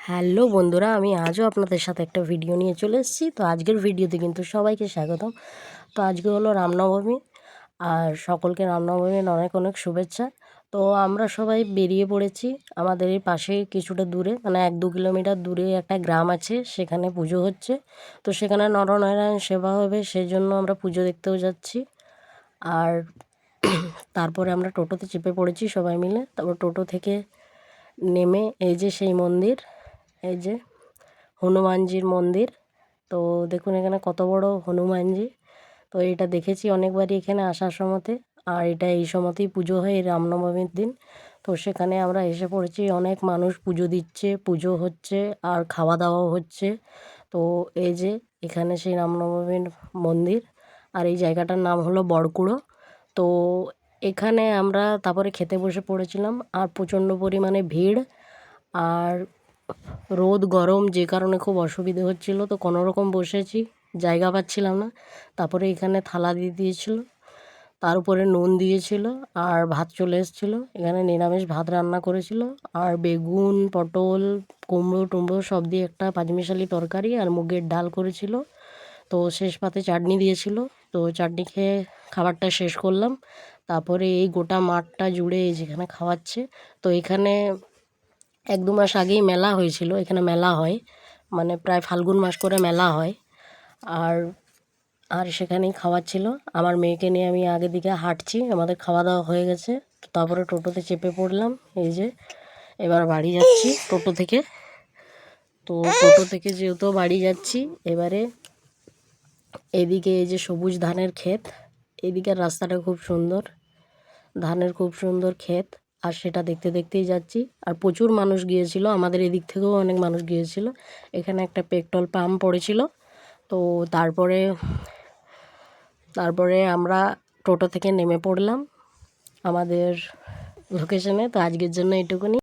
Hello বন্ধুরা, আমি আজও আপনাদের সাথে একটা ভিডিও নিয়ে চলে এসেছি। তো আজকের ভিডিওতে কিন্তু সবাইকে স্বাগতম। তো আজকে হলো রামনবমী, আর সকলকে রামনবমীর অনেক অনেক শুভেচ্ছা। তো আমরা সবাই বেরিয়ে পড়েছি। আমাদের এই পাশে কিছুটা দূরে, মানে 1-2 কিলোমিটার দূরে একটা গ্রাম আছে, সেখানে পুজো হচ্ছে। তো সেখানে নরনারায়ণ সেবা হবে, সেই জন্য আমরা পুজো দেখতেও যাচ্ছি। আর তারপরে আমরা টোটোতে চেপে পড়েছি সবাই মিলে। তারপর টোটো থেকে নেমে এই যে সেই মন্দির, এই যে হনুমানজির মন্দির। তো দেখুন এখানে কত বড় হনুমানজি। তো এটা দেখেছি অনেকবারই এখানে আসার সময়তে। আর এটা এই সময়তেই পুজো হয়, এই রামনবমীর দিন। তো সেখানে আমরা এসে পড়েছি, অনেক মানুষ পুজো দিচ্ছে, পুজো হচ্ছে আর খাওয়া দাওয়াও হচ্ছে। তো এই যে এখানে সেই রামনবমীর মন্দির, আর এই জায়গাটার নাম হলো বড়কুড়ো। তো এখানে আমরা তারপরে খেতে বসে পড়েছিলাম, আর প্রচণ্ড পরিমাণে ভিড় আর রোদ গরম, যে কারণে খুব অসুবিধে হচ্ছিল। তো কোনো রকম বসেছি, জায়গা পাচ্ছিলাম না। তারপরে এখানে থালা দিয়ে দিয়েছিল, তার উপরে নুন দিয়েছিল আর ভাত চলে এসেছিলো। এখানে নিরামিষ ভাত রান্না করেছিল, আর বেগুন, পটল, কুমড়ো টুমড়ো সব দিয়ে একটা পাঁচমিশালি তরকারি আর মুগের ডাল করেছিল। তো শেষ পাতে চাটনি দিয়েছিল। তো চাটনি খেয়ে খাবারটা শেষ করলাম। তারপরে এই গোটা মাঠটা জুড়ে এই যেখানে খাওয়াচ্ছে। তো এখানে 1-2 মাস আগেই মেলা হয়েছিল, এখানে মেলা হয়, মানে প্রায় ফাল্গুন মাস করে মেলা হয়। আর আর সেখানেই খাওয়াচ্ছিল। আমার মেয়েকে নিয়ে আমি আগের দিকে হাঁটছি, আমাদের খাওয়া দাওয়া হয়ে গেছে। তো তারপরে টোটোতে চেপে পড়লাম, এই যে এবার বাড়ি যাচ্ছি টোটো থেকে। তো টোটো থেকে যেহেতু বাড়ি যাচ্ছি, এবারে এদিকে এই যে সবুজ ধানের ক্ষেত, এদিকের রাস্তাটা খুব সুন্দর, ধানের খুব সুন্দর ক্ষেত। আর সেটা দেখতে দেখতেই যাচ্ছি। আর প্রচুর মানুষ গিয়েছিল, আমাদের এদিক থেকেও অনেক মানুষ গিয়েছিল। এখানে একটা পেট্রোল পাম্প পড়েছিল। তো তারপরে তারপরে আমরা টোটো থেকে নেমে পড়লাম আমাদের লোকেশনে। তো আজকের জন্য এটুকুনি।